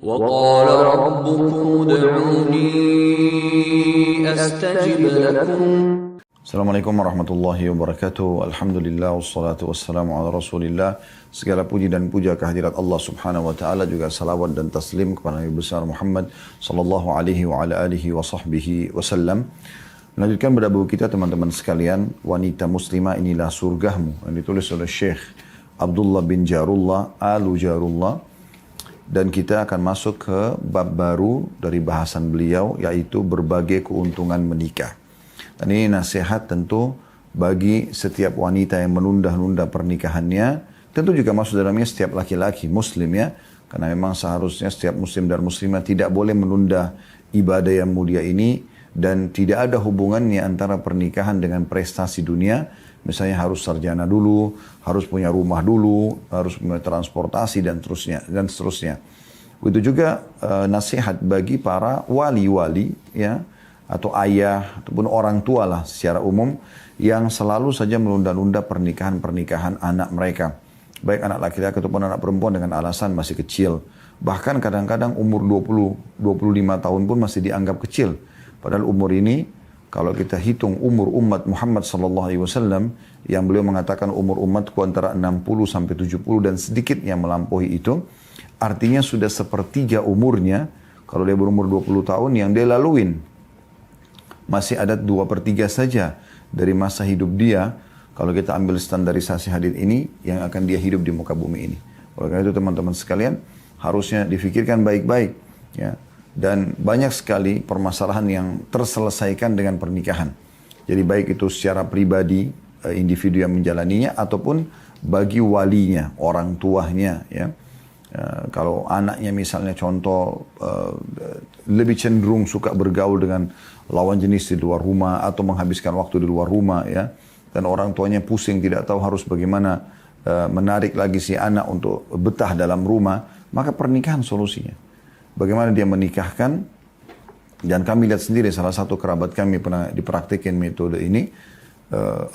وقال ربكم ادعوني أستجب لكم. Assalamualaikum warahmatullahi wabarakatuh. Alhamdulillah wassalatu wassalamu ala Rasulillah. Segala puji dan puja kehadirat Allah Subhanahu wa taala, juga salawat dan taslim kepada Nabi besar Muhammad sallallahu alaihi wa ala alihi wa sahbihi wasallam. Melanjutkan pada buku kita teman-teman sekalian, Wanita Muslimah Inilah Surgamu, yang ditulis oleh Syekh Abdullah bin Jarullah Alu Jarullah. Dan kita akan masuk ke bab baru dari bahasan beliau, yaitu berbagai keuntungan menikah. Dan ini nasihat tentu bagi setiap wanita yang menunda-nunda pernikahannya. Tentu juga masuk dalamnya setiap laki-laki muslim ya. Karena memang seharusnya setiap muslim dan muslimah tidak boleh menunda ibadah yang mulia ini. Dan tidak ada hubungannya antara pernikahan dengan prestasi dunia. Misalnya harus sarjana dulu, harus punya rumah dulu, harus punya transportasi dan seterusnya. Itu juga nasihat bagi para wali-wali ya, atau ayah ataupun orang tua lah secara umum yang selalu saja menunda-nunda pernikahan anak mereka. Baik anak laki-laki ataupun anak perempuan dengan alasan masih kecil. Bahkan kadang-kadang umur 20-25 tahun pun masih dianggap kecil. Padahal umur ini kalau kita hitung umur umat Muhammad sallallahu alaihi wasallam yang beliau mengatakan umur umatku antara 60 sampai 70 dan sedikit yang melampaui itu, artinya sudah sepertiga umurnya kalau dia berumur 20 tahun yang dia laluin. Masih ada 2/3 saja dari masa hidup dia kalau kita ambil standarisasi hadis ini yang akan dia hidup di muka bumi ini. Oleh karena itu teman-teman sekalian harusnya difikirkan baik-baik ya. Dan banyak sekali permasalahan yang terselesaikan dengan pernikahan. Jadi baik itu secara pribadi, individu yang menjalaninya, ataupun bagi walinya, orang tuanya. Ya. Kalau anaknya misalnya contoh, lebih cenderung suka bergaul dengan lawan jenis di luar rumah, atau menghabiskan waktu di luar rumah. Ya. Dan orang tuanya pusing, tidak tahu harus bagaimana menarik lagi si anak untuk betah dalam rumah, maka pernikahan solusinya. Bagaimana dia menikahkan, dan kami lihat sendiri salah satu kerabat kami pernah dipraktikin metode ini,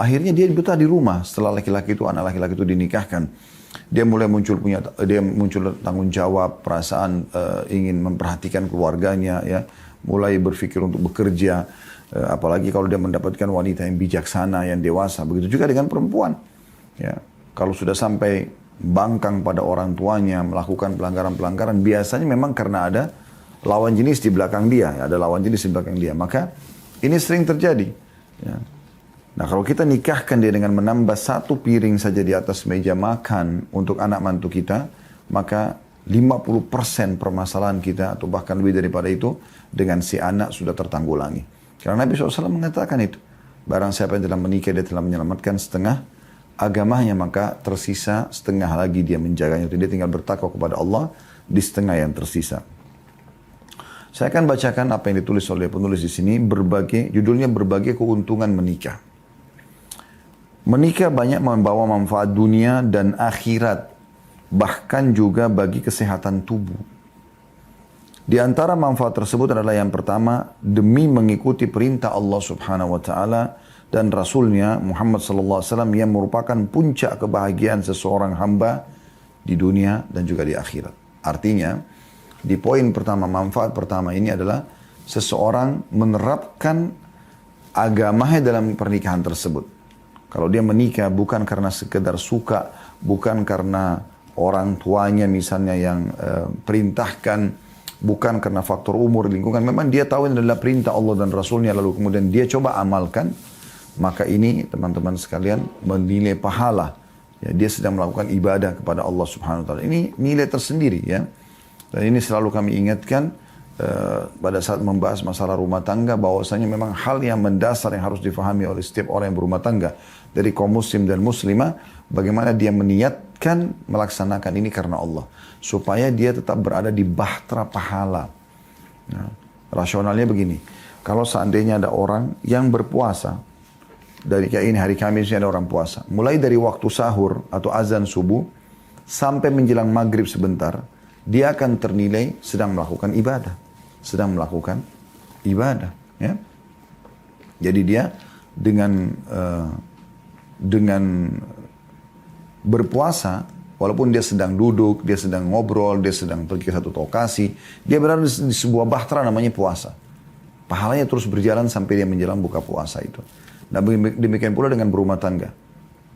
akhirnya dia betah di rumah setelah anak laki-laki itu dinikahkan. Dia mulai muncul tanggung jawab, perasaan ingin memperhatikan keluarganya, ya, mulai berpikir untuk bekerja, apalagi kalau dia mendapatkan wanita yang bijaksana, yang dewasa. Begitu juga dengan perempuan. Ya, kalau sudah sampai bangkang pada orang tuanya, melakukan pelanggaran-pelanggaran, biasanya memang karena ada lawan jenis di belakang dia, ada lawan jenis di belakang dia, maka ini sering terjadi. Ya. Nah kalau kita nikahkan dia dengan menambah 1 piring saja di atas meja makan untuk anak mantu kita, maka 50% permasalahan kita, atau bahkan lebih daripada itu, dengan si anak sudah tertanggulangi. Karena Nabi SAW mengatakan itu, barang siapa yang telah menikah, dia telah menyelamatkan setengah agamanya, maka tersisa setengah lagi dia menjaganya. Dia tinggal bertakwa kepada Allah di setengah yang tersisa. Saya akan bacakan apa yang ditulis oleh penulis di sini, judulnya berbagai keuntungan menikah. Menikah banyak membawa manfaat dunia dan akhirat, bahkan juga bagi kesehatan tubuh. Di antara manfaat tersebut adalah yang pertama, demi mengikuti perintah Allah Subhanahu wa taala dan Rasulnya Muhammad sallallahu alaihi wasallam yang merupakan puncak kebahagiaan seseorang hamba di dunia dan juga di akhirat. Artinya, di poin pertama, manfaat pertama ini adalah seseorang menerapkan agamanya dalam pernikahan tersebut. Kalau dia menikah bukan karena sekedar suka, bukan karena orang tuanya misalnya yang perintahkan, bukan karena faktor umur, lingkungan, memang dia tahu ini adalah perintah Allah dan Rasulnya, lalu kemudian dia coba amalkan, maka ini teman-teman sekalian menilai pahala. Ya, dia sedang melakukan ibadah kepada Allah Subhanahu wa taala. Ini nilai tersendiri ya. Dan ini selalu kami ingatkan pada saat membahas masalah rumah tangga, bahwasanya memang hal yang mendasar yang harus difahami oleh setiap orang yang berumah tangga dari kaum muslim dan muslimah, bagaimana dia meniatkan melaksanakan ini karena Allah, supaya dia tetap berada di bahtera pahala. Nah, rasionalnya begini, kalau seandainya ada orang yang berpuasa, dari kayak ini hari Kamis ada orang puasa, mulai dari waktu sahur atau azan subuh sampai menjelang maghrib sebentar, dia akan ternilai sedang melakukan ibadah, ya. Jadi dia dengan berpuasa Walaupun dia sedang duduk, dia sedang ngobrol, dia sedang pergi ke satu lokasi, dia berada di sebuah bahtera namanya puasa. Pahalanya terus berjalan sampai dia menjelang buka puasa itu. Nah demikian pula dengan berumah tangga.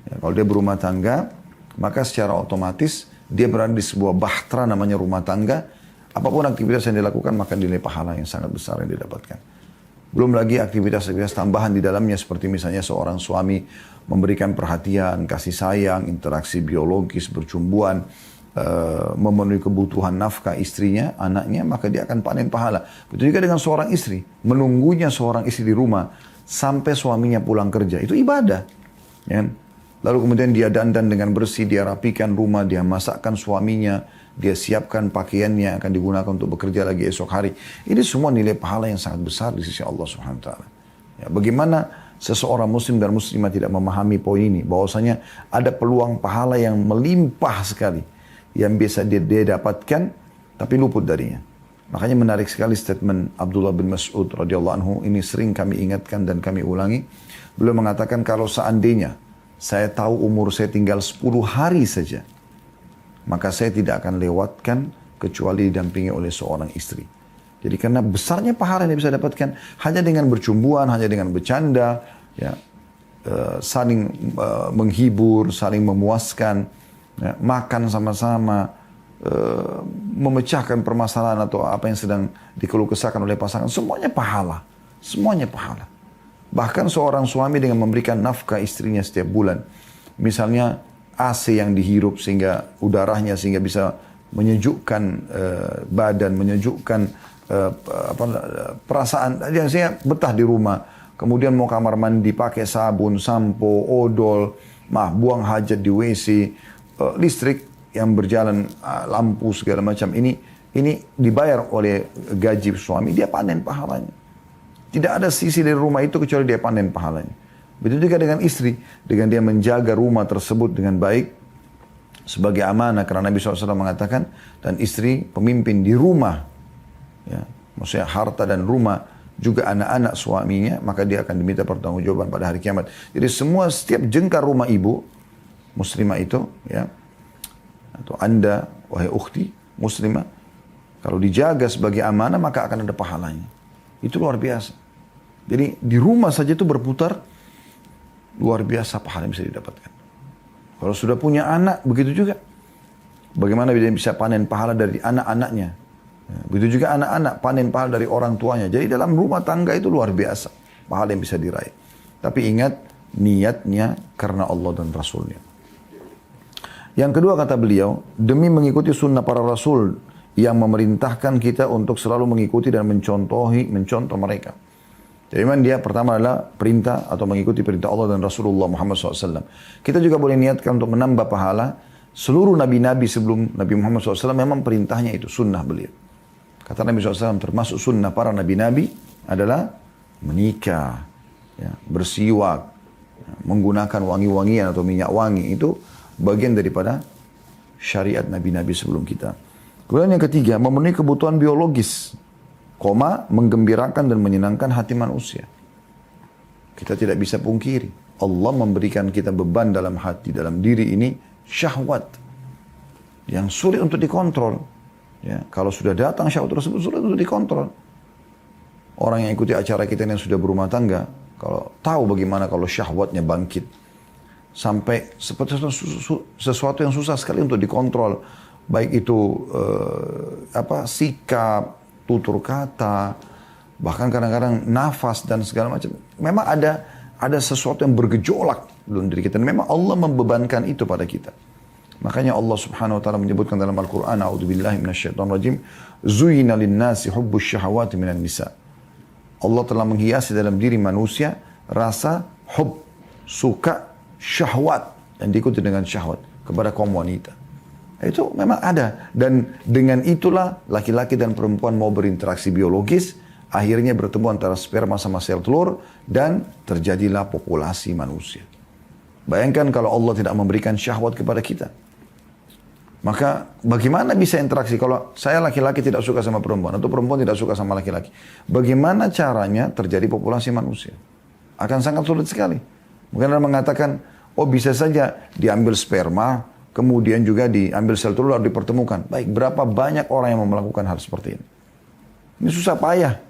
Ya, kalau dia berumah tangga, maka secara otomatis dia berada di sebuah bahtera namanya rumah tangga. Apapun aktivitas yang dilakukan, maka nilai pahala yang sangat besar yang didapatkan. Belum lagi aktivitas-aktivitas tambahan di dalamnya seperti misalnya seorang suami memberikan perhatian, kasih sayang, interaksi biologis, bercumbuan, memenuhi kebutuhan nafkah istrinya, anaknya, maka dia akan panen pahala. Betul juga dengan seorang istri, menunggunya seorang istri di rumah sampai suaminya pulang kerja, itu ibadah. Ya. Lalu kemudian dia dandan dengan bersih, dia rapikan rumah, dia masakkan suaminya, dia siapkan pakaiannya yang akan digunakan untuk bekerja lagi esok hari. Ini semua nilai pahala yang sangat besar di sisi Allah Subhanahu wa taala. Ya, bagaimana seseorang muslim dan muslimah tidak memahami poin ini, bahwasanya ada peluang pahala yang melimpah sekali yang bisa dia dapatkan tapi luput darinya. Makanya menarik sekali statement Abdullah bin Mas'ud radhiyallahu anhu, ini sering kami ingatkan dan kami ulangi. Beliau mengatakan, kalau seandainya saya tahu umur saya tinggal 10 hari saja, maka saya tidak akan lewatkan kecuali didampingi oleh seorang istri. Jadi karena besarnya pahala yang bisa dapatkan hanya dengan bercumbuan, hanya dengan bercanda, ya, saling menghibur, saling memuaskan, ya, makan sama-sama, memecahkan permasalahan atau apa yang sedang dikeluh kesahkan oleh pasangan, semuanya pahala, semuanya pahala. Bahkan seorang suami dengan memberikan nafkah istrinya setiap bulan, misalnya AC yang dihirup sehingga udaranya sehingga bisa menyejukkan badan, menyejukkan perasaan. Yang saya betah di rumah, kemudian mau kamar mandi pakai sabun, sampo, odol, buang hajat di WC, listrik yang berjalan, lampu segala macam. Ini dibayar oleh gaji suami, dia panen pahalanya. Tidak ada sisi dari rumah itu kecuali dia panen pahalanya. Begitu juga dengan istri, dengan dia menjaga rumah tersebut dengan baik sebagai amanah, karena Nabi SAW mengatakan, dan istri pemimpin di rumah, ya, maksudnya harta dan rumah juga anak-anak suaminya, maka dia akan diminta pertanggungjawaban pada hari kiamat. Jadi setiap jengkar rumah ibu muslimah itu, ya, atau anda wahai ukhti muslimah, kalau dijaga sebagai amanah maka akan ada pahalanya. Itu luar biasa. Jadi di rumah saja itu berputar, luar biasa pahala yang bisa didapatkan. Kalau sudah punya anak, begitu juga. Bagaimana dia bisa panen pahala dari anak-anaknya. Begitu juga anak-anak panen pahala dari orang tuanya. Jadi dalam rumah tangga itu luar biasa pahala yang bisa diraih. Tapi ingat, niatnya karena Allah dan Rasulnya. Yang kedua kata beliau, demi mengikuti sunnah para Rasul yang memerintahkan kita untuk selalu mengikuti dan mencontoh mereka. Jadi memang dia pertama adalah perintah atau mengikuti perintah Allah dan Rasulullah Muhammad SAW. Kita juga boleh niatkan untuk menambah pahala. Seluruh nabi-nabi sebelum Nabi Muhammad SAW memang perintahnya itu sunnah beliau. Kata Nabi SAW, termasuk sunnah para nabi-nabi adalah menikah, ya, bersiwak, ya, menggunakan wangi-wangian atau minyak wangi. Itu bagian daripada syariat nabi-nabi sebelum kita. Kemudian yang ketiga, memenuhi kebutuhan biologis, menggembirakan dan menyenangkan hati manusia. Kita tidak bisa pungkiri, Allah memberikan kita beban dalam hati, dalam diri ini, syahwat yang sulit untuk dikontrol. Ya, kalau sudah datang syahwat tersebut sulit untuk dikontrol. Orang yang ikuti acara kita yang sudah berumah tangga, kalau tahu bagaimana kalau syahwatnya bangkit, sampai seperti sesuatu yang susah sekali untuk dikontrol. Baik itu sikap, tutur kata, bahkan kadang-kadang nafas dan segala macam. Memang ada sesuatu yang bergejolak dalam diri kita. Memang Allah membebankan itu pada kita. Makanya Allah Subhanahu wa taala menyebutkan dalam Al-Qur'an, a'udzubillahi minasyaitonir rajim, "Zuyyina lin-nasi hubbus syahawati minan nisa." Allah telah menghiasi dalam diri manusia rasa suka syahwat yang diikuti dengan syahwat kepada kaum wanita. Itu memang ada. Dan dengan itulah laki-laki dan perempuan mau berinteraksi biologis, akhirnya bertemu antara sperma sama sel telur, dan terjadilah populasi manusia. Bayangkan kalau Allah tidak memberikan syahwat kepada kita. Maka bagaimana bisa interaksi kalau saya laki-laki tidak suka sama perempuan, atau perempuan tidak suka sama laki-laki? Bagaimana caranya terjadi populasi manusia? Akan sangat sulit sekali. Mungkin Anda mengatakan, oh bisa saja diambil sperma, kemudian juga diambil sel telur lalu dipertemukan. Baik, berapa banyak orang yang mau melakukan hal seperti ini? Ini susah payah.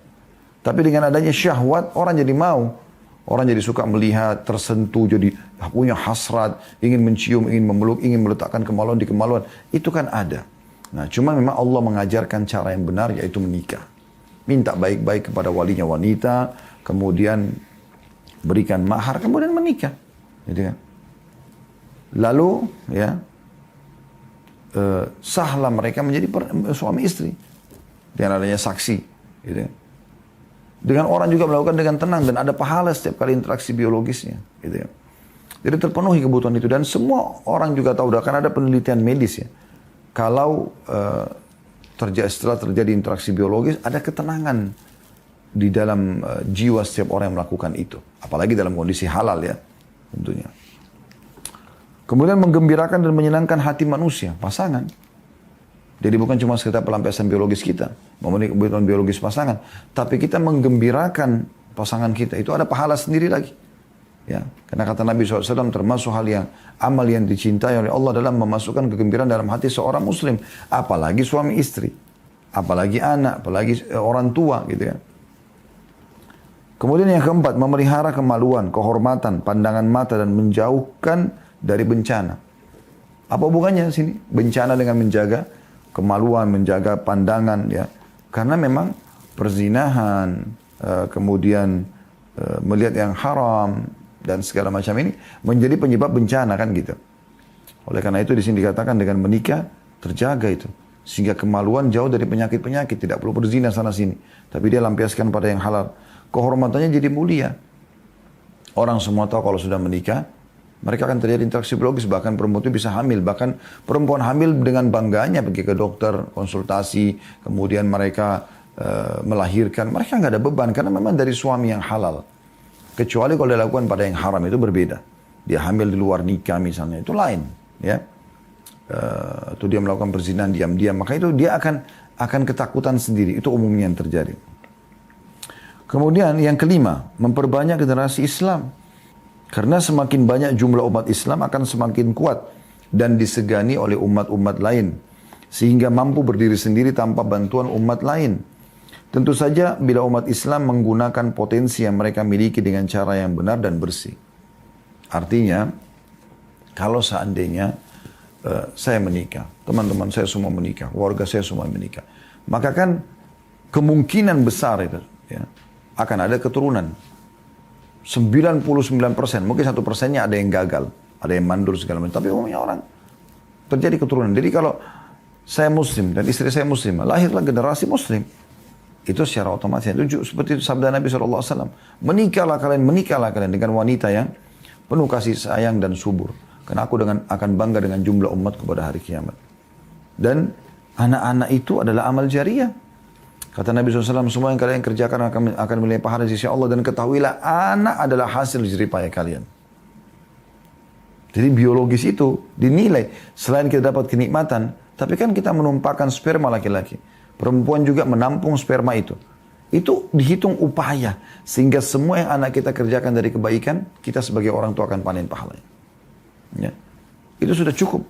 Tapi dengan adanya syahwat, orang jadi mau. Orang jadi suka melihat, tersentuh, jadi punya hasrat, ingin mencium, ingin memeluk, ingin meletakkan kemaluan di kemaluan. Itu kan ada. Nah, cuma memang Allah mengajarkan cara yang benar, yaitu menikah. Minta baik-baik kepada walinya wanita, kemudian berikan mahar, kemudian menikah. Gitu kan? Lalu, ya, sahlah mereka menjadi suami istri. Dengan adanya saksi. Gitu kan? Dengan orang juga melakukan dengan tenang dan ada pahala setiap kali interaksi biologisnya. Gitu ya. Jadi terpenuhi kebutuhan itu dan semua orang juga tahu, kan ada penelitian medis ya. Kalau setelah terjadi interaksi biologis ada ketenangan di dalam jiwa setiap orang yang melakukan itu. Apalagi dalam kondisi halal ya tentunya. Kemudian menggembirakan dan menyenangkan hati manusia, pasangan. Jadi bukan cuma sekedar pelampiasan biologis kita, memenuhi kebutuhan biologis pasangan, tapi kita menggembirakan pasangan kita. Itu ada pahala sendiri lagi. Ya, karena kata Nabi SAW termasuk amal yang dicintai oleh Allah dalam memasukkan kegembiraan dalam hati seorang muslim. Apalagi suami istri, apalagi anak, apalagi orang tua gitu ya. Kemudian yang keempat, memelihara kemaluan, kehormatan, pandangan mata dan menjauhkan dari bencana. Apa hubungannya sini? Bencana dengan menjaga kemaluan, menjaga pandangan ya. Karena memang perzinahan, kemudian melihat yang haram dan segala macam ini menjadi penyebab bencana kan gitu. Oleh karena itu di sini dikatakan dengan menikah terjaga itu. Sehingga kemaluan jauh dari penyakit-penyakit, tidak perlu berzina sana sini. Tapi dia lampiaskan pada yang halal. Kehormatannya jadi mulia. Orang semua tahu kalau sudah menikah, mereka akan terjadi interaksi biologis, bahkan perempuan itu bisa hamil. Bahkan perempuan hamil dengan bangganya pergi ke dokter, konsultasi, kemudian mereka melahirkan. Mereka nggak ada beban, karena memang dari suami yang halal. Kecuali kalau dilakukan pada yang haram, itu berbeda. Dia hamil di luar nikah misalnya, itu lain. Ya. Atau dia melakukan perzinahan diam-diam, maka itu dia akan ketakutan sendiri. Itu umumnya yang terjadi. Kemudian yang kelima, memperbanyak generasi Islam. Karena semakin banyak jumlah umat Islam akan semakin kuat dan disegani oleh umat-umat lain. Sehingga mampu berdiri sendiri tanpa bantuan umat lain. Tentu saja bila umat Islam menggunakan potensi yang mereka miliki dengan cara yang benar dan bersih. Artinya, kalau seandainya saya menikah, teman-teman saya semua menikah, keluarga saya semua menikah. Maka kan kemungkinan besar itu ya, akan ada keturunan. 99%, mungkin 1%-nya ada yang gagal, ada yang mandur segala macam. Tapi umumnya orang terjadi keturunan. Jadi kalau saya muslim dan istri saya muslimah, lahirlah generasi muslim. Itu secara otomatis. Itu seperti sabda Nabi SAW. Menikahlah kalian dengan wanita yang penuh kasih sayang dan subur. Karena aku akan bangga dengan jumlah umatku pada hari kiamat. Dan anak-anak itu adalah amal jariah. Kata Nabi SAW, semua yang kalian kerjakan akan menilai pahala di sisi Allah, dan ketahuilah anak adalah hasil jerih payah kalian. Jadi biologis itu dinilai. Selain kita dapat kenikmatan, tapi kan kita menumpahkan sperma laki-laki. Perempuan juga menampung sperma itu. Itu dihitung upaya. Sehingga semua yang anak kita kerjakan dari kebaikan, kita sebagai orang tua akan panen pahalanya. Ya. Itu sudah cukup.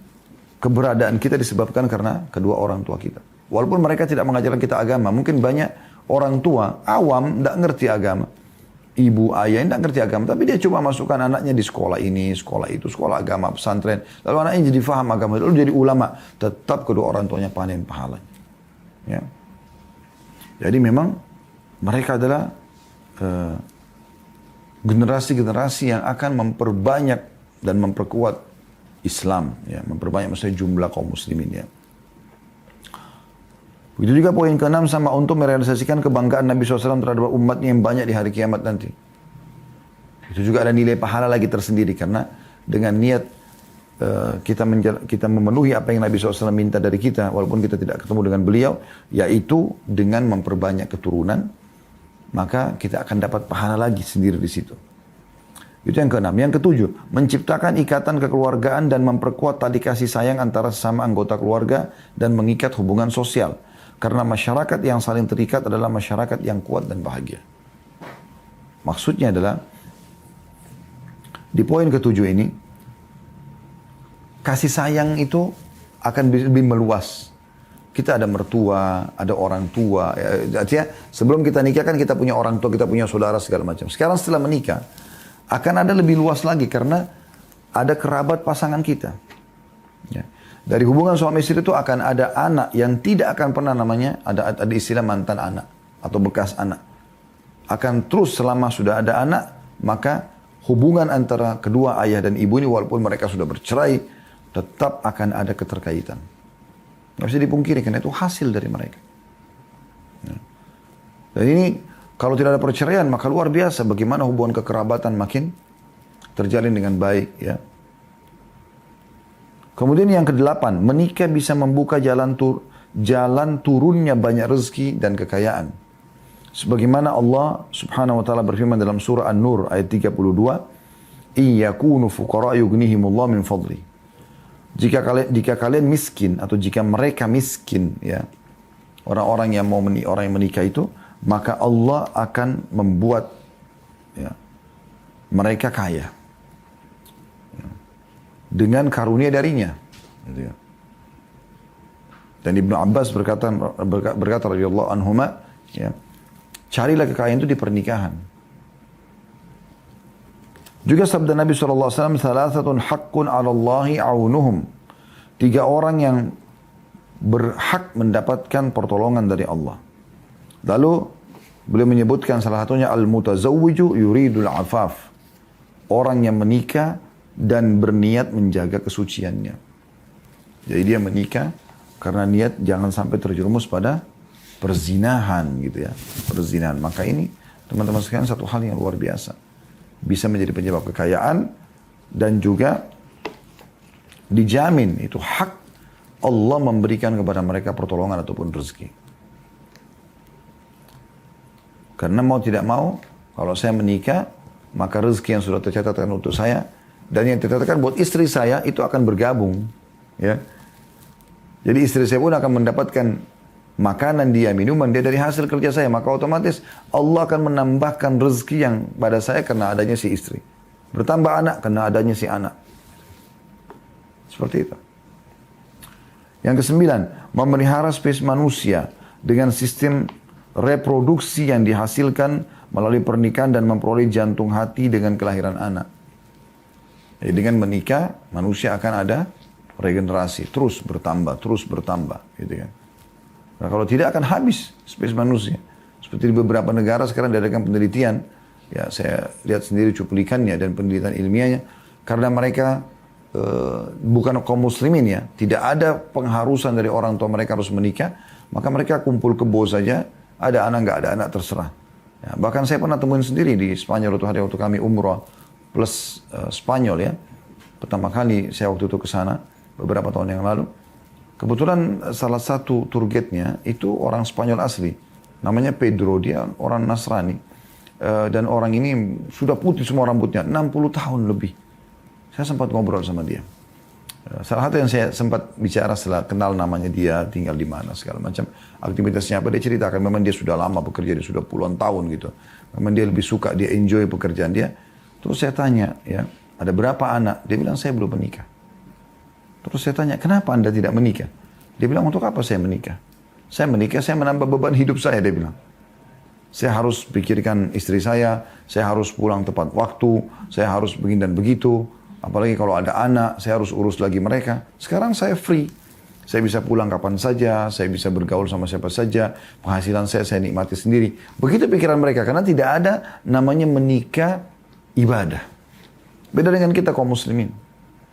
Keberadaan kita disebabkan karena kedua orang tua kita. Walaupun mereka tidak mengajarkan kita agama, mungkin banyak orang tua awam tidak ngerti agama. Ibu, ayah tidak ngerti agama, tapi dia coba masukkan anaknya di sekolah ini, sekolah itu, sekolah agama, pesantren. Lalu anaknya jadi faham agama, lalu jadi ulama. Tetap kedua orang tuanya panen pahalanya. Ya. Jadi memang mereka adalah generasi-generasi yang akan memperbanyak dan memperkuat Islam. Ya. Memperbanyak maksudnya jumlah kaum muslimin. Ya. Itu juga poin ke-6 sama untuk merealisasikan kebanggaan Nabi SAW terhadap umatnya yang banyak di hari kiamat nanti. Itu juga ada nilai pahala lagi tersendiri karena dengan niat kita memenuhi apa yang Nabi SAW minta dari kita walaupun kita tidak ketemu dengan beliau, yaitu dengan memperbanyak keturunan, maka kita akan dapat pahala lagi sendiri di situ. Itu yang ke-6. Yang ke-7, menciptakan ikatan kekeluargaan dan memperkuat tali kasih sayang antara sesama anggota keluarga dan mengikat hubungan sosial. Karena masyarakat yang saling terikat adalah masyarakat yang kuat dan bahagia. Maksudnya adalah, di poin ke-7 ini, kasih sayang itu akan lebih meluas. Kita ada mertua, ada orang tua. Ya, artinya sebelum kita nikah kan kita punya orang tua, kita punya saudara segala macam. Sekarang setelah menikah akan ada lebih luas lagi karena ada kerabat pasangan kita. Ya. Dari hubungan suami istri itu akan ada anak yang tidak akan pernah namanya ada istilah mantan anak atau bekas anak. Akan terus selama sudah ada anak, maka hubungan antara kedua ayah dan ibu ini walaupun mereka sudah bercerai, tetap akan ada keterkaitan. Nggak bisa dipungkiri karena itu hasil dari mereka. Ya. Dan ini kalau tidak ada perceraian maka luar biasa bagaimana hubungan kekerabatan makin terjalin dengan baik. Ya. Kemudian yang kedelapan, menikah bisa membuka jalan turunnya banyak rezeki dan kekayaan. Sebagaimana Allah subhanahu wa ta'ala berfirman dalam surah An-Nur ayat 32, "Iyakunu fuqara yughnihimullah min fadli." Jika kalian miskin atau jika mereka miskin, ya orang-orang yang orang yang menikah itu, maka Allah akan membuat ya, mereka kaya ya, dengan karunia darinya. Gitu ya. Dan Ibnu Abbas berkata radhiyallahu anhuma, ya, carilah kekayaan itu di pernikahan. Juga sabda Nabi SAW, "Thalathatun haqqun 'ala Allahi 'aunuhum." 3 orang yang berhak mendapatkan pertolongan dari Allah. Lalu beliau menyebutkan salah satunya al-mutazawwiju yuridul afaf. Orang yang menikah dan berniat menjaga kesuciannya. Jadi dia menikah karena niat jangan sampai terjerumus pada perzinahan gitu ya. Perzinahan. Maka ini teman-teman sekalian satu hal yang luar biasa. Bisa menjadi penyebab kekayaan dan juga dijamin itu hak Allah memberikan kepada mereka pertolongan ataupun rezeki. Karena mau tidak mau, kalau saya menikah, maka rezeki yang sudah tercatatkan untuk saya dan yang tercatatkan buat istri saya itu akan bergabung. Ya. Jadi istri saya pun akan mendapatkan makanan dia, minuman dia dari hasil kerja saya. Maka otomatis Allah akan menambahkan rezeki yang pada saya karena adanya si istri. Bertambah anak karena adanya si anak. Seperti itu. Yang ke-9, memelihara spesies manusia dengan sistem reproduksi yang dihasilkan melalui pernikahan dan memperoleh jantung hati dengan kelahiran anak. Jadi dengan menikah, manusia akan ada regenerasi. Terus bertambah. Gitu kan. Nah, kalau tidak akan habis spesies manusia. Seperti di beberapa negara sekarang diadakan penelitian. Ya, saya lihat sendiri cuplikannya dan penelitian ilmiahnya. Karena mereka bukan kaum muslimin ya. Tidak ada pengharusan dari orang tua mereka harus menikah. Maka mereka kumpul kebo saja. Ada anak, nggak ada anak, terserah. Ya, bahkan saya pernah temuin sendiri di Spanyol waktu kami umrah plus Spanyol ya. Pertama kali saya waktu itu ke sana beberapa tahun yang lalu. Kebetulan salah satu tour guide-nya itu orang Spanyol asli. Namanya Pedro, dia orang Nasrani. Dan orang ini sudah putih semua rambutnya, 60 tahun lebih. Saya sempat ngobrol sama dia. Salah satu yang saya sempat bicara setelah kenal namanya dia, tinggal di mana, segala macam. Aktivitasnya apa, dia ceritakan memang dia sudah lama bekerja, dia sudah puluhan tahun gitu. Memang dia lebih suka, dia enjoy pekerjaan dia. Terus saya tanya, ya, ada berapa anak? Dia bilang, saya belum menikah. Terus saya tanya, kenapa Anda tidak menikah? Dia bilang, untuk apa saya menikah? Saya menikah, saya menambah beban hidup saya, dia bilang. Saya harus pikirkan istri saya harus pulang tepat waktu, saya harus begini dan begitu. Apalagi kalau ada anak, saya harus urus lagi mereka. Sekarang saya free. Saya bisa pulang kapan saja, saya bisa bergaul sama siapa saja, penghasilan saya nikmati sendiri. Begitu pikiran mereka, karena tidak ada namanya menikah ibadah. Beda dengan kita kaum muslimin.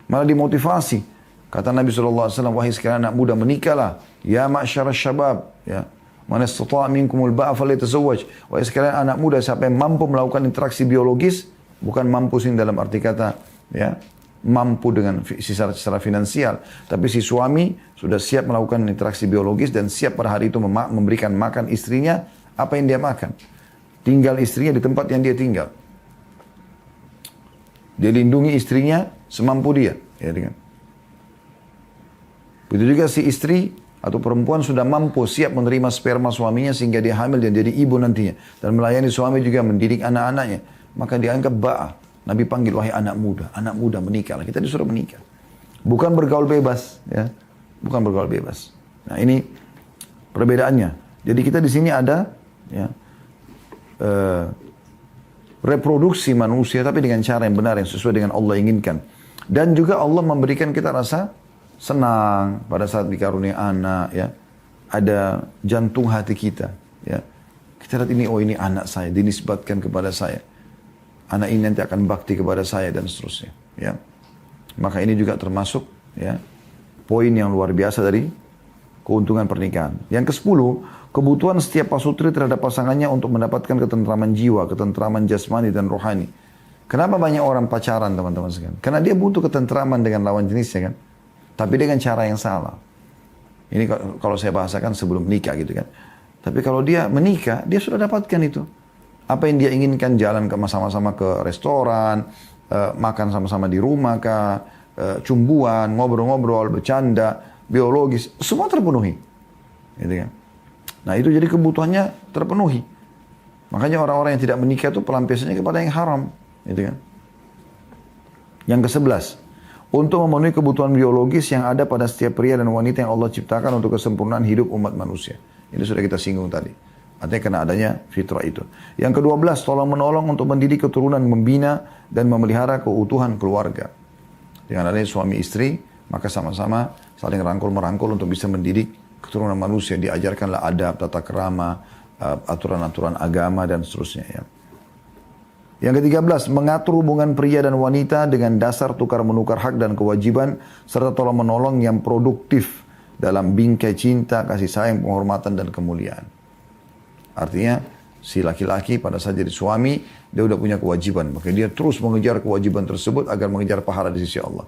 Malah dimotivasi. Kata Nabi SAW, wahai sekalian anak muda, menikahlah. Ya ma'syara syabab. Ya. Man istata'a minkumul ba'a falyatazawwaj. Wahai sekalian anak muda, siapa yang mampu melakukan interaksi biologis, bukan mampu sini dalam arti kata, ya, mampu dengan secara finansial. Tapi si suami sudah siap melakukan interaksi biologis dan siap pada hari itu memberikan makan istrinya apa yang dia makan. Tinggal istrinya di tempat yang dia tinggal. Dia lindungi istrinya semampu dia. Ya, dengan. Begitu juga si istri atau perempuan sudah mampu siap menerima sperma suaminya sehingga dia hamil dan jadi ibu nantinya. Dan melayani suami juga mendidik anak-anaknya. Maka dianggap ba'a. Nabi panggil, wahai anak muda menikahlah. Kita disuruh menikah. Bukan bergaul bebas, ya. Bukan bergaul bebas. Nah, ini perbedaannya. Jadi kita di sini ada ya, reproduksi manusia tapi dengan cara yang benar yang sesuai dengan Allah inginkan. Dan juga Allah memberikan kita rasa senang pada saat dikarunia anak, ya. Ada jantung hati kita, ya. Kita lihat ini, oh ini anak saya, dinisbatkan kepada saya. Anak ini nanti akan bakti kepada saya dan seterusnya, ya. Maka ini juga termasuk ya poin yang luar biasa dari keuntungan pernikahan. Yang ke-10, kebutuhan setiap pasutri terhadap pasangannya untuk mendapatkan ketentraman jiwa, ketentraman jasmani dan rohani. Kenapa banyak orang pacaran, teman-teman sekalian? Karena dia butuh ketentraman dengan lawan jenisnya kan. Tapi dengan cara yang salah. Ini kalau saya bahasakan sebelum nikah gitu kan. Tapi kalau dia menikah, dia sudah dapatkan itu. Apa yang dia inginkan, jalan sama-sama ke restoran, makan sama-sama di rumah kah, cumbuan, ngobrol-ngobrol, bercanda, biologis, semua terpenuhi. Gitu kan. Nah itu jadi kebutuhannya terpenuhi. Makanya orang-orang yang tidak menikah itu pelampiasannya kepada yang haram. Gitu kan. Yang ke-11, untuk memenuhi kebutuhan biologis yang ada pada setiap pria dan wanita yang Allah ciptakan untuk kesempurnaan hidup umat manusia. Ini sudah kita singgung tadi. Artinya karena adanya fitrah itu. Yang ke-12, tolong menolong untuk mendidik keturunan, membina dan memelihara keutuhan keluarga. Dengan adanya suami istri, maka sama-sama saling rangkul-merangkul untuk bisa mendidik keturunan manusia. Diajarkanlah adab, tata kerama, aturan-aturan agama dan seterusnya. Ya. Yang ke-13, mengatur hubungan pria dan wanita dengan dasar tukar-menukar hak dan kewajiban, serta tolong menolong yang produktif dalam bingkai cinta, kasih sayang, penghormatan, dan kemuliaan. Artinya, si laki-laki pada saat jadi suami, dia udah punya kewajiban. Maka dia terus mengejar kewajiban tersebut agar mengejar pahala di sisi Allah.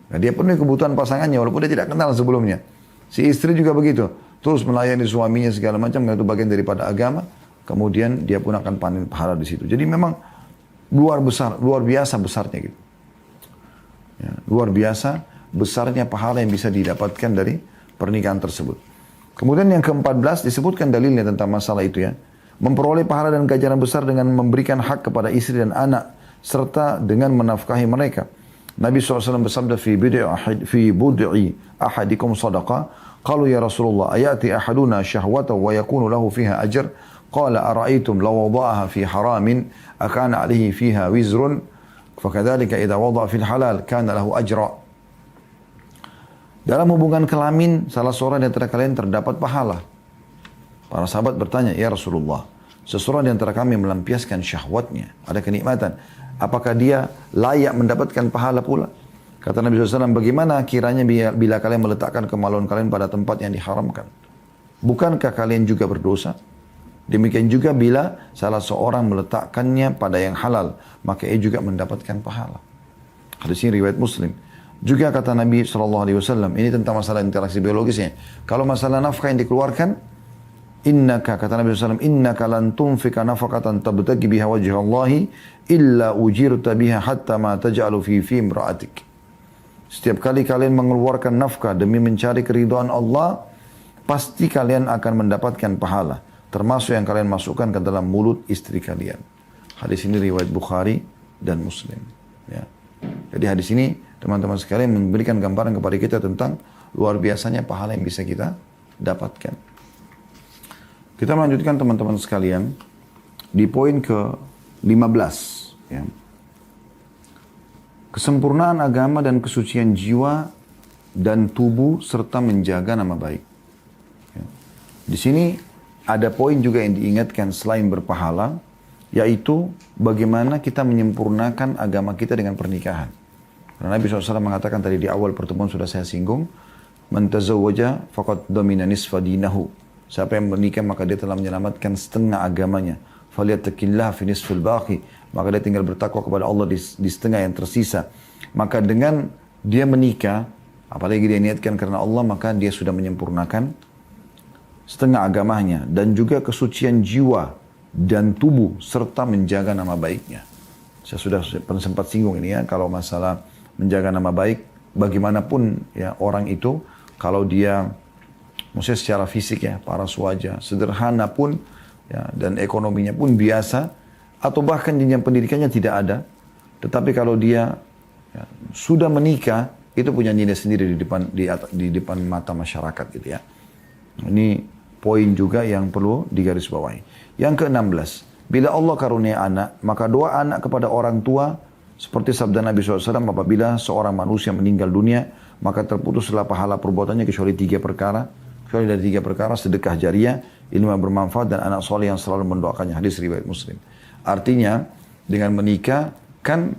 Nah, dia penuhi kebutuhan pasangannya walaupun dia tidak kenal sebelumnya. Si istri juga begitu. Terus melayani suaminya segala macam, karena itu bagian daripada agama. Kemudian dia pun akan panen pahala di situ. Jadi memang luar biasa besarnya gitu. Ya, luar biasa besarnya pahala yang bisa didapatkan dari pernikahan tersebut. Kemudian yang ke-14 disebutkan dalilnya tentang masalah itu ya. Memperoleh pahala dan ganjaran besar dengan memberikan hak kepada istri dan anak serta dengan menafkahi mereka. Nabi SAW bersabda fi bud'i ahadikum sadaqah. Qalu ya Rasulullah ayati ahaduna syahwata wa yakunu lahu fiha ajr. Qala ara'aytum law wada'aha fi haramin akana alaihi fiha wizrun fakadzalika idza wada'a fil halal kana lahu ajra. Dalam hubungan kelamin salah seorang di antara kalian terdapat pahala. Para sahabat bertanya, ya Rasulullah, seseorang di antara kami melampiaskan syahwatnya, ada kenikmatan, apakah dia layak mendapatkan pahala pula? Kata Nabi SAW, bagaimana kiranya bila kalian meletakkan kemaluan kalian pada tempat yang diharamkan? Bukankah kalian juga berdosa? Demikian juga bila salah seorang meletakkannya pada yang halal, maka ia juga mendapatkan pahala. Hadis ini riwayat Muslim. Juga kata Nabi SAW, ini tentang masalah interaksi biologisnya. Kalau masalah nafkah yang dikeluarkan, kata Nabi SAW, innaka lan tunfika nafaqatan tabtagi biha wajha Allahi illa ujirta biha hatta ma taj'alu fi imra'atik. Setiap kali kalian mengeluarkan nafkah demi mencari keridhaan Allah, pasti kalian akan mendapatkan pahala, termasuk yang kalian masukkan ke dalam mulut istri kalian. Hadis ini riwayat Bukhari dan Muslim. Ya. Jadi hadis ini teman-teman sekalian memberikan gambaran kepada kita tentang luar biasanya pahala yang bisa kita dapatkan. Kita melanjutkan teman-teman sekalian di poin ke-15. Ya. Kesempurnaan agama dan kesucian jiwa dan tubuh serta menjaga nama baik. Ya. Di sini ada poin juga yang diingatkan selain berpahala, yaitu bagaimana kita menyempurnakan agama kita dengan pernikahan. Karena Nabi SAW mengatakan tadi di awal pertemuan sudah saya singgung, man tazawwaja faqad damina nisfa dinahu. Siapa yang menikah maka dia telah menyelamatkan setengah agamanya. Falyattaqillah fi nisfil baqi. Maka dia tinggal bertakwa kepada Allah di setengah yang tersisa. Maka dengan dia menikah, apalagi dia niatkan karena Allah, maka dia sudah menyempurnakan setengah agamanya dan juga kesucian jiwa dan tubuh serta menjaga nama baiknya. Saya sudah sempat singgung ini ya, kalau masalah menjaga nama baik, bagaimanapun ya orang itu, kalau dia maksudnya secara fisik ya, paras wajah, sederhana pun ya, dan ekonominya pun biasa, atau bahkan jenjang pendidikannya tidak ada, tetapi kalau dia ya, sudah menikah, itu punya nilai sendiri di depan mata masyarakat gitu ya. Ini poin juga yang perlu digarisbawahi. Yang ke-16, bila Allah karunia anak, maka doa anak kepada orang tua, seperti sabda Nabi SAW, apabila seorang manusia meninggal dunia, maka terputuslah pahala perbuatannya kecuali 3 perkara. Kecuali dari 3 perkara, sedekah jariah, ilmu yang bermanfaat, dan anak soleh yang selalu mendoakannya. Hadis riwayat Muslim. Artinya, dengan menikah, kan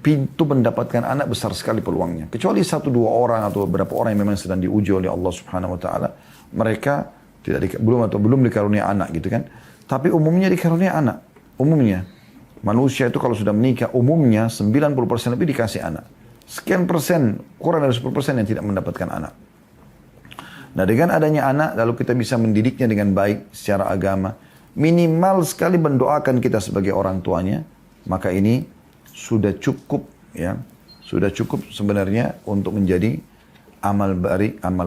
pintu mendapatkan anak besar sekali peluangnya. Kecuali 1-2 orang atau beberapa orang yang memang sedang diuji oleh Allah Subhanahu Wa Taala, mereka belum dikarunia anak gitu kan. Tapi umumnya dikarunia anak. Umumnya manusia itu kalau sudah menikah, umumnya 90% lebih dikasih anak. Sekian persen, kurang dari 10% yang tidak mendapatkan anak. Nah, dengan adanya anak, lalu kita bisa mendidiknya dengan baik secara agama. Minimal sekali mendoakan kita sebagai orang tuanya, maka ini sudah cukup ya. Sudah cukup sebenarnya untuk menjadi amal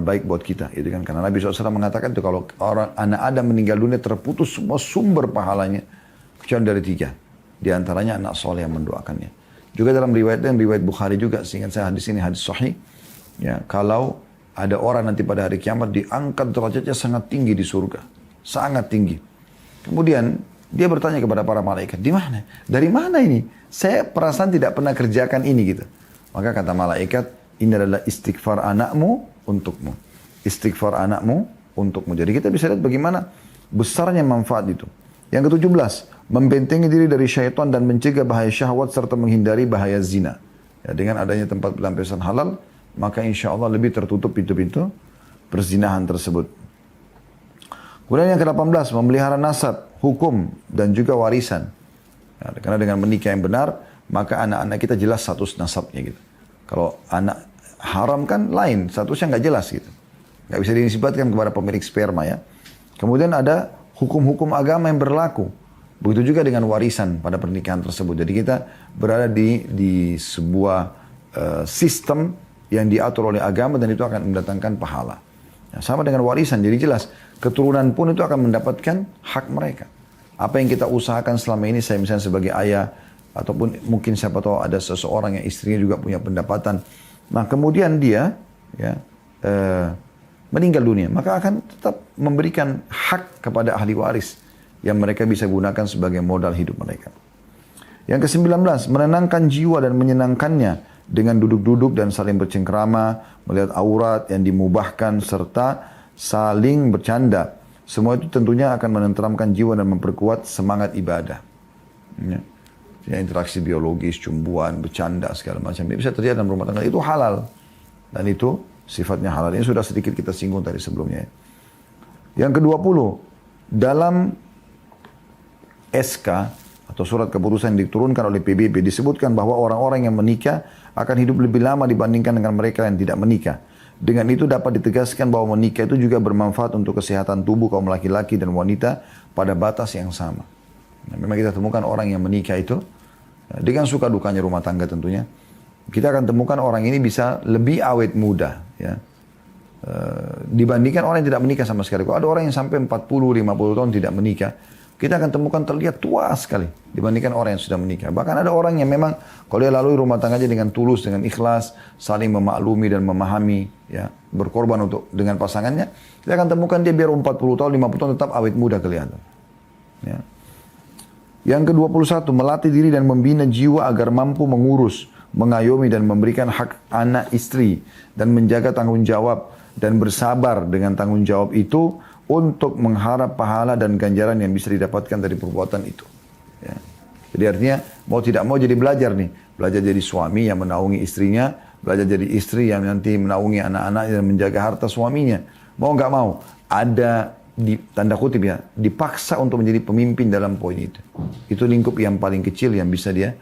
baik buat kita, gitu kan? Karena Nabi SAW mengatakan itu kalau anak Adam meninggal dunia terputus semua sumber pahalanya kecuali dari 3. Di antaranya anak soleh yang mendoakannya. Juga dalam riwayat Bukhari juga, seingat saya hadis ini hadis sahih. Ya, kalau ada orang nanti pada hari kiamat diangkat derajatnya sangat tinggi di surga, sangat tinggi. Kemudian dia bertanya kepada para malaikat, di mana? Dari mana ini? Saya perasaan tidak pernah kerjakan ini gitu. Maka kata malaikat, ini adalah istighfar anakmu untukmu. Istighfar anakmu untukmu. Jadi kita bisa lihat bagaimana besarnya manfaat itu. Yang ke-17, membentengi diri dari syaitan dan mencegah bahaya syahwat serta menghindari bahaya zina. Ya, dengan adanya tempat pelampiasan halal, maka insya Allah lebih tertutup pintu-pintu perzinahan tersebut. Kemudian yang ke-18, memelihara nasab, hukum, dan juga warisan. Ya, karena dengan menikah yang benar, maka anak-anak kita jelas status nasabnya gitu. Kalau anak haram kan lain, statusnya nggak jelas gitu. Nggak bisa dinisbatkan kepada pemilik sperma ya. Kemudian ada hukum-hukum agama yang berlaku. Begitu juga dengan warisan pada pernikahan tersebut. Jadi kita berada di sebuah sistem yang diatur oleh agama dan itu akan mendatangkan pahala. Nah, sama dengan warisan, jadi jelas keturunan pun itu akan mendapatkan hak mereka. Apa yang kita usahakan selama ini, saya misalnya sebagai ayah, ataupun mungkin siapa tahu ada seseorang yang istrinya juga punya pendapatan. Nah kemudian dia ya, meninggal dunia, maka akan tetap memberikan hak kepada ahli waris yang mereka bisa gunakan sebagai modal hidup mereka. Yang ke-19, menenangkan jiwa dan menyenangkannya dengan duduk-duduk dan saling bercengkrama, melihat aurat yang dimubahkan, serta saling bercanda. Semua itu tentunya akan menenteramkan jiwa dan memperkuat semangat ibadah. Ya, interaksi biologis, cumbuan, bercanda, segala macam. Ini bisa terjadi dalam rumah tangga. Itu halal. Dan itu sifatnya halal. Ini sudah sedikit kita singgung tadi sebelumnya. Yang ke-20, dalam SK atau surat keputusan yang diturunkan oleh PBB disebutkan bahwa orang-orang yang menikah akan hidup lebih lama dibandingkan dengan mereka yang tidak menikah. Dengan itu dapat ditegaskan bahwa menikah itu juga bermanfaat untuk kesehatan tubuh kaum laki-laki dan wanita pada batas yang sama. Nah, memang kita temukan orang yang menikah itu dengan suka dukanya rumah tangga tentunya. Kita akan temukan orang ini bisa lebih awet muda ya. Dibandingkan orang yang tidak menikah sama sekali. Kalau ada orang yang sampai 40-50 tahun tidak menikah, kita akan temukan terlihat tua sekali dibandingkan orang yang sudah menikah. Bahkan ada orang yang memang kalau dia lalui rumah tangganya dengan tulus, dengan ikhlas, saling memaklumi dan memahami, ya, berkorban untuk dengan pasangannya, kita akan temukan dia biar 40 tahun, 50 tahun tetap awet muda kelihatan. Ya. Yang ke-21, melatih diri dan membina jiwa agar mampu mengurus, mengayomi dan memberikan hak anak istri dan menjaga tanggung jawab dan bersabar dengan tanggung jawab itu untuk mengharap pahala dan ganjaran yang bisa didapatkan dari perbuatan itu. Ya. Jadi artinya mau tidak mau jadi belajar nih. Belajar jadi suami yang menaungi istrinya, belajar jadi istri yang nanti menaungi anak-anak dan menjaga harta suaminya. Mau nggak mau, ada di tanda kutip ya, dipaksa untuk menjadi pemimpin dalam poin itu. Itu lingkup yang paling kecil yang bisa dia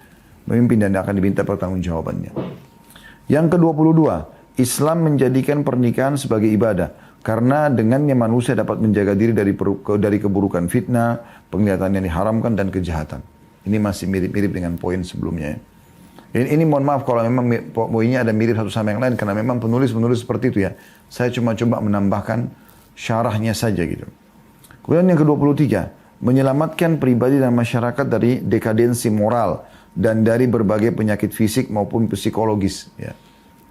memimpin dan akan diminta pertanggungjawabannya. Yang ke-22, Islam menjadikan pernikahan sebagai ibadah karena dengannya manusia dapat menjaga diri dari keburukan fitnah, penglihatan yang diharamkan dan kejahatan. Ini masih mirip-mirip dengan poin sebelumnya ya. Ini mohon maaf kalau memang poinnya ada mirip satu sama yang lain karena memang penulis seperti itu ya. Saya cuma coba menambahkan syarahnya saja gitu. Kemudian yang ke-23, menyelamatkan pribadi dan masyarakat dari dekadensi moral dan dari berbagai penyakit fisik maupun psikologis. Ya.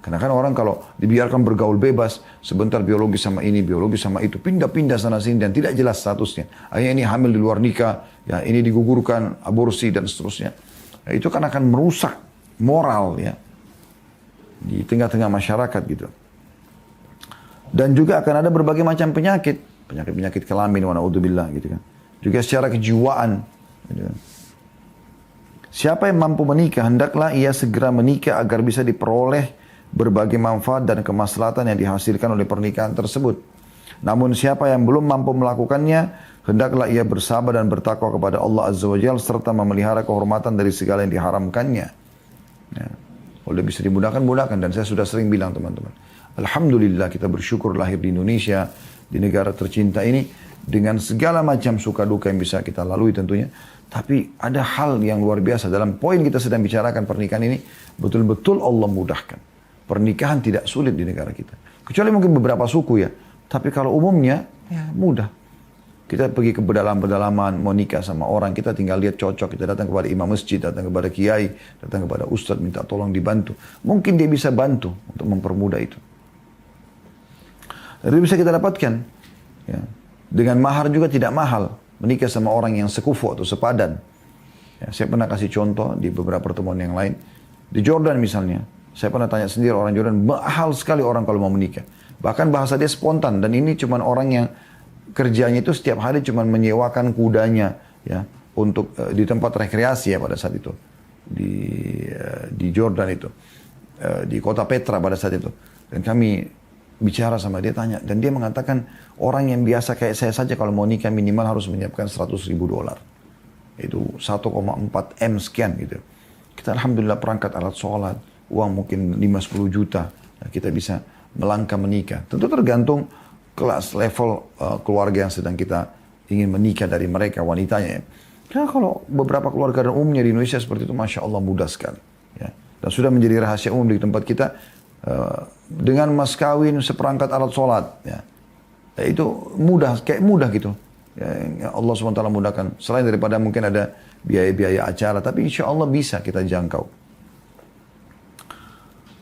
Karena kan orang kalau dibiarkan bergaul bebas, sebentar biologi sama ini, biologi sama itu, pindah-pindah sana sini dan tidak jelas statusnya. Akhirnya ini hamil di luar nikah, ya ini digugurkan, aborsi dan seterusnya. Nah, itu kan akan merusak moral ya di tengah-tengah masyarakat gitu. Dan juga akan ada berbagai macam penyakit kelamin, wa na'udzubillah gitu kan. Juga secara kejiwaan. Gitu kan. Siapa yang mampu menikah, hendaklah ia segera menikah agar bisa diperoleh berbagai manfaat dan kemaslahatan yang dihasilkan oleh pernikahan tersebut. Namun siapa yang belum mampu melakukannya, hendaklah ia bersabar dan bertakwa kepada Allah Azza wa Jalla serta memelihara kehormatan dari segala yang diharamkannya. Ya. Kalau bisa dimudahkan, mudahkan. Dan saya sudah sering bilang teman-teman, alhamdulillah kita bersyukur lahir di Indonesia, di negara tercinta ini, dengan segala macam suka duka yang bisa kita lalui tentunya. Tapi ada hal yang luar biasa dalam poin kita sedang bicarakan pernikahan ini, betul-betul Allah mudahkan. Pernikahan tidak sulit di negara kita. Kecuali mungkin beberapa suku ya. Tapi kalau umumnya, ya mudah. Kita pergi ke pedalaman, mau nikah sama orang, kita tinggal lihat cocok. Kita datang kepada imam masjid, datang kepada kiai, datang kepada ustadz, minta tolong dibantu. Mungkin dia bisa bantu untuk mempermudah itu. Jadi bisa kita dapatkan. Ya. Dengan mahar juga tidak mahal. Menikah sama orang yang sekufu atau sepadan. Ya, saya pernah kasih contoh di beberapa pertemuan yang lain. Di Jordan misalnya. Saya pernah tanya sendiri orang Jordan, mahal sekali orang kalau mau menikah. Bahkan bahasa dia spontan, dan ini cuma orang yang kerjanya itu setiap hari cuma menyewakan kudanya ya untuk di tempat rekreasi ya pada saat itu di Jordan itu, di kota Petra pada saat itu. Dan kami bicara sama dia, tanya, dan dia mengatakan orang yang biasa kayak saya saja kalau mau nikah minimal harus menyiapkan $100.000. Itu 1,4 M sekian gitu. Kita alhamdulillah perangkat alat sholat, uang mungkin 5-10 juta, kita bisa melangkah menikah. Tentu tergantung kelas level keluarga yang sedang kita ingin menikah dari mereka, wanitanya. Karena kalau beberapa keluarga dan umumnya di Indonesia seperti itu, Masya Allah mudah sekali. Ya. Dan sudah menjadi rahasia umum di tempat kita, dengan mas kawin seperangkat alat sholat. Ya. Itu mudah, kayak mudah gitu. Ya, Allah SWT mudahkan. Selain daripada mungkin ada biaya-biaya acara, tapi insya Allah bisa kita jangkau.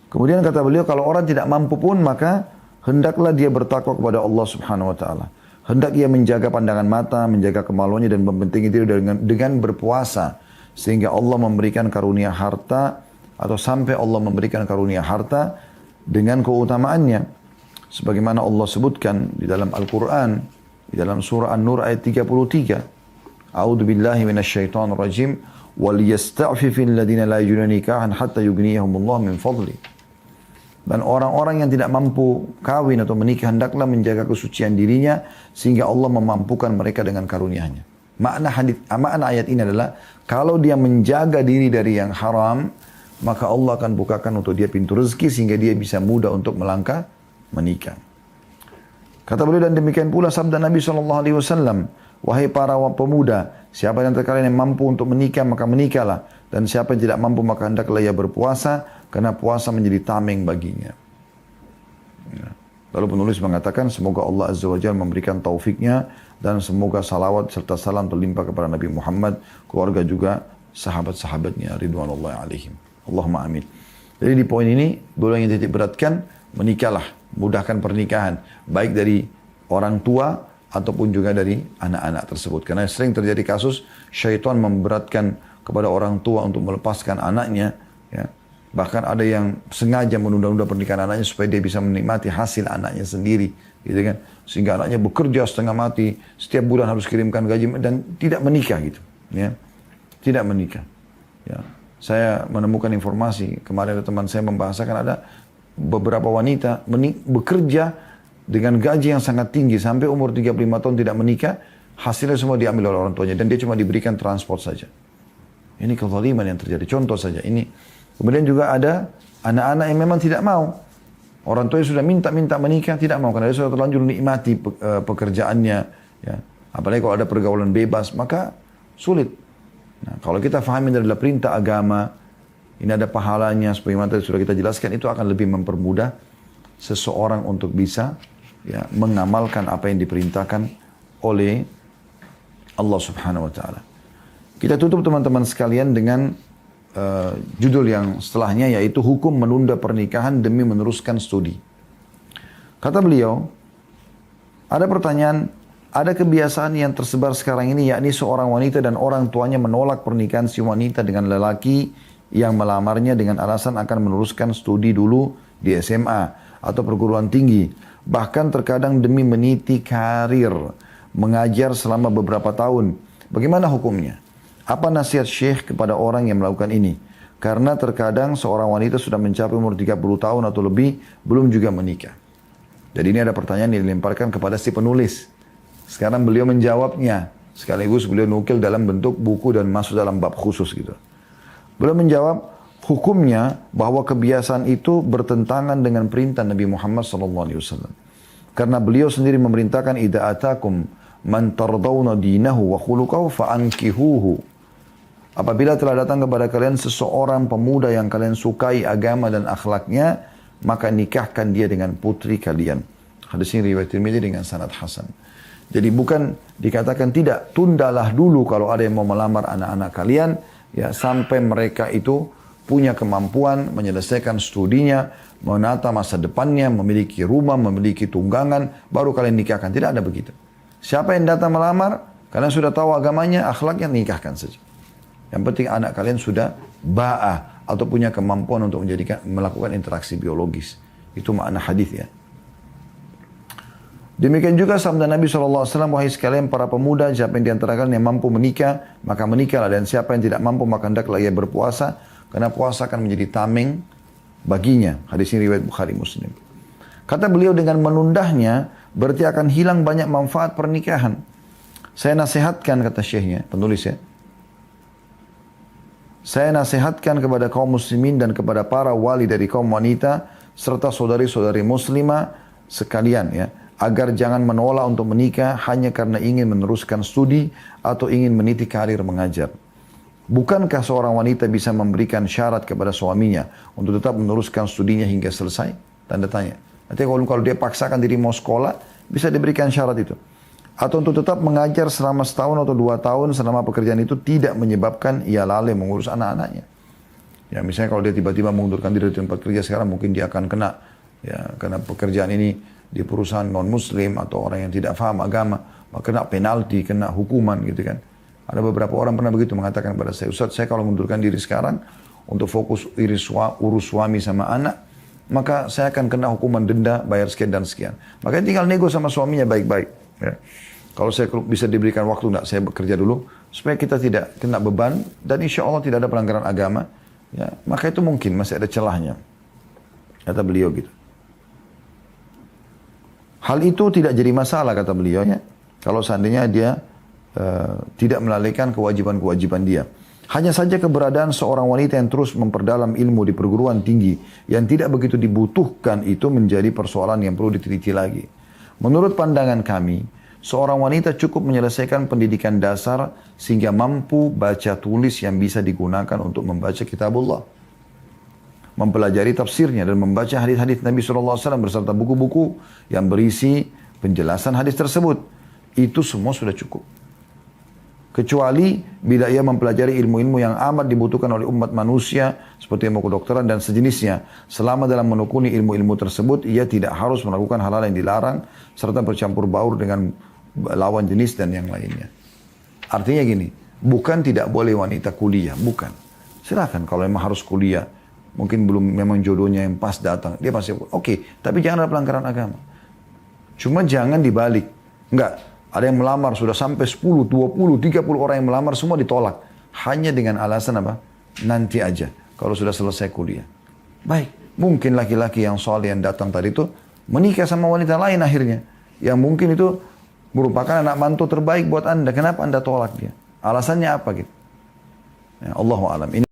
Kemudian kata beliau, kalau orang tidak mampu pun maka hendaklah dia bertakwa kepada Allah Subhanahu wa taala. Hendak ia menjaga pandangan mata, menjaga kemaluannya dan membentengi diri dengan berpuasa sehingga Allah memberikan karunia harta atau sampai Allah memberikan karunia harta dengan keutamaannya. Sebagaimana Allah sebutkan di dalam Al-Qur'an, di dalam surah An-Nur ayat 33. A'udzu billahi minasyaitonir rajim. Wal yasta'fifil ladina la yajiduna nikahan hatta yughniyahumullahu min fadli. Dan orang-orang yang tidak mampu kawin atau menikah hendaklah menjaga kesucian dirinya sehingga Allah memampukan mereka dengan karunia-Nya. Makna ayat ini adalah kalau dia menjaga diri dari yang haram, maka Allah akan bukakan untuk dia pintu rezeki sehingga dia bisa mudah untuk melangkah menikah. Kata beliau, dan demikian pula sabda Nabi SAW, wahai para pemuda, siapa yang kalian yang mampu untuk menikah maka menikahlah, dan siapa yang tidak mampu maka hendaklah ia berpuasa, karena puasa menjadi tameng baginya. Ya. Lalu penulis mengatakan, semoga Allah Azza wa Jalla memberikan taufiknya, dan semoga salawat serta salam terlimpah kepada Nabi Muhammad, keluarga juga sahabat-sahabatnya, ridwanullah alaihim. Allahumma amin. Jadi di poin ini, beliau yang titik beratkan, menikahlah, mudahkan pernikahan, baik dari orang tua, ataupun juga dari anak-anak tersebut. Karena sering terjadi kasus, syaitan memberatkan kepada orang tua untuk melepaskan anaknya, ya. Bahkan ada yang sengaja menunda-nunda pernikahan anaknya supaya dia bisa menikmati hasil anaknya sendiri, gitu kan? Sehingga anaknya bekerja setengah mati, setiap bulan harus kirimkan gaji dan tidak menikah gitu, ya. Tidak menikah. Ya. Saya menemukan informasi, kemarin ada teman saya membahasakan ada beberapa wanita bekerja dengan gaji yang sangat tinggi sampai umur 35 tahun tidak menikah, hasilnya semua diambil oleh orang tuanya dan dia cuma diberikan transport saja. Ini kezaliman yang terjadi. Contoh saja ini. Kemudian juga ada anak-anak yang memang tidak mau. Orang tuanya sudah minta menikah, tidak mau. Karena dia sudah terlanjur nikmati pekerjaannya. Ya. Apalagi kalau ada pergaulan bebas, maka sulit. Nah, kalau kita fahami ini adalah perintah agama, ini ada pahalanya, sebagaimana tadi sudah kita jelaskan, itu akan lebih mempermudah seseorang untuk bisa ya, mengamalkan apa yang diperintahkan oleh Allah Subhanahu wa Ta'ala. Kita tutup teman-teman sekalian dengan judul yang setelahnya, yaitu hukum menunda pernikahan demi meneruskan studi. Kata beliau, ada pertanyaan, ada kebiasaan yang tersebar sekarang ini, yakni seorang wanita dan orang tuanya menolak pernikahan si wanita dengan lelaki yang melamarnya dengan alasan akan meneruskan studi dulu di SMA atau perguruan tinggi. Bahkan terkadang demi meniti karir, mengajar selama beberapa tahun. Bagaimana hukumnya? Apa nasihat Syekh kepada orang yang melakukan ini? Karena terkadang seorang wanita sudah mencapai umur 30 tahun atau lebih, belum juga menikah. Jadi ini ada pertanyaan yang dilemparkan kepada si penulis. Sekarang beliau menjawabnya. Sekaligus beliau nukil dalam bentuk buku dan masuk dalam bab khusus gitu. Beliau menjawab, hukumnya bahwa kebiasaan itu bertentangan dengan perintah Nabi Muhammad SAW. Karena beliau sendiri memerintahkan, idza atakum man tardawna dinahu wa khuluquhu fa'ankihuhu. Apabila telah datang kepada kalian seseorang pemuda yang kalian sukai agama dan akhlaknya, maka nikahkan dia dengan putri kalian. Hadis ini riwayat Tirmidzi dengan sanad hasan. Jadi bukan dikatakan tidak, tundalah dulu kalau ada yang mau melamar anak-anak kalian, ya sampai mereka itu punya kemampuan menyelesaikan studinya, menata masa depannya, memiliki rumah, memiliki tunggangan, baru kalian nikahkan. Tidak ada begitu. Siapa yang datang melamar, kalian sudah tahu agamanya, akhlaknya, nikahkan saja. Yang penting anak kalian sudah ba'ah atau punya kemampuan untuk melakukan interaksi biologis. Itu makna hadis ya. Demikian juga sabda Nabi SAW, wahai sekalian para pemuda, siapa yang di antara kalian yang mampu menikah, maka menikahlah. Dan siapa yang tidak mampu, maka hendaklah ia berpuasa, karena puasa akan menjadi tameng baginya. Hadis ini riwayat Bukhari Muslim. Kata beliau, dengan menundahnya, berarti akan hilang banyak manfaat pernikahan. Saya nasihatkan, kata syekhnya, penulis ya. Saya nasihatkan kepada kaum muslimin dan kepada para wali dari kaum wanita, serta saudari-saudari muslimah sekalian ya, agar jangan menolak untuk menikah hanya karena ingin meneruskan studi atau ingin meniti karir mengajar. Bukankah seorang wanita bisa memberikan syarat kepada suaminya untuk tetap meneruskan studinya hingga selesai? Tanda tanya. Nanti kalau dia paksakan diri mau sekolah, bisa diberikan syarat itu. Atau untuk tetap mengajar selama setahun atau 2 tahun selama pekerjaan itu tidak menyebabkan ia lalai mengurus anak-anaknya. Ya misalnya kalau dia tiba-tiba mengundurkan diri dari tempat kerja sekarang, mungkin dia akan kena, ya karena pekerjaan ini di perusahaan non-muslim atau orang yang tidak paham agama, maka kena penalti, kena hukuman gitu kan. Ada beberapa orang pernah begitu mengatakan kepada saya, Ustaz, saya kalau mengundurkan diri sekarang untuk fokus urus suami sama anak, maka saya akan kena hukuman denda, bayar sekian dan sekian. Makanya tinggal nego sama suaminya baik-baik. Ya. Kalau saya bisa diberikan waktu, enggak, saya bekerja dulu, supaya kita tidak kena beban, dan insya Allah tidak ada pelanggaran agama, ya, maka itu mungkin masih ada celahnya. Kata beliau gitu. Hal itu tidak jadi masalah, kata beliau ya, kalau seandainya dia tidak melalaikan kewajiban-kewajiban dia. Hanya saja keberadaan seorang wanita yang terus memperdalam ilmu di perguruan tinggi yang tidak begitu dibutuhkan itu menjadi persoalan yang perlu diteliti lagi. Menurut pandangan kami, seorang wanita cukup menyelesaikan pendidikan dasar sehingga mampu baca tulis yang bisa digunakan untuk membaca kitabullah, mempelajari tafsirnya dan membaca hadis-hadis Nabi SAW beserta buku-buku yang berisi penjelasan hadis tersebut. Itu semua sudah cukup. Kecuali bila ia mempelajari ilmu-ilmu yang amat dibutuhkan oleh umat manusia seperti ilmu kedokteran dan sejenisnya. Selama dalam menekuni ilmu-ilmu tersebut, ia tidak harus melakukan hal-hal yang dilarang serta bercampur baur dengan lawan jenis dan yang lainnya. Artinya gini, bukan tidak boleh wanita kuliah, bukan. Silakan kalau memang harus kuliah. Mungkin belum memang jodohnya yang pas datang, dia pasti oke, tapi jangan ada pelanggaran agama. Cuma jangan dibalik. Enggak, ada yang melamar sudah sampai 10, 20, 30 orang yang melamar semua ditolak. Hanya dengan alasan apa? Nanti aja kalau sudah selesai kuliah. Baik, mungkin laki-laki yang soleh yang datang tadi itu menikah sama wanita lain akhirnya. Yang mungkin itu merupakan anak mantu terbaik buat Anda. Kenapa Anda tolak dia? Alasannya apa gitu? Ya, Allahu a'lam.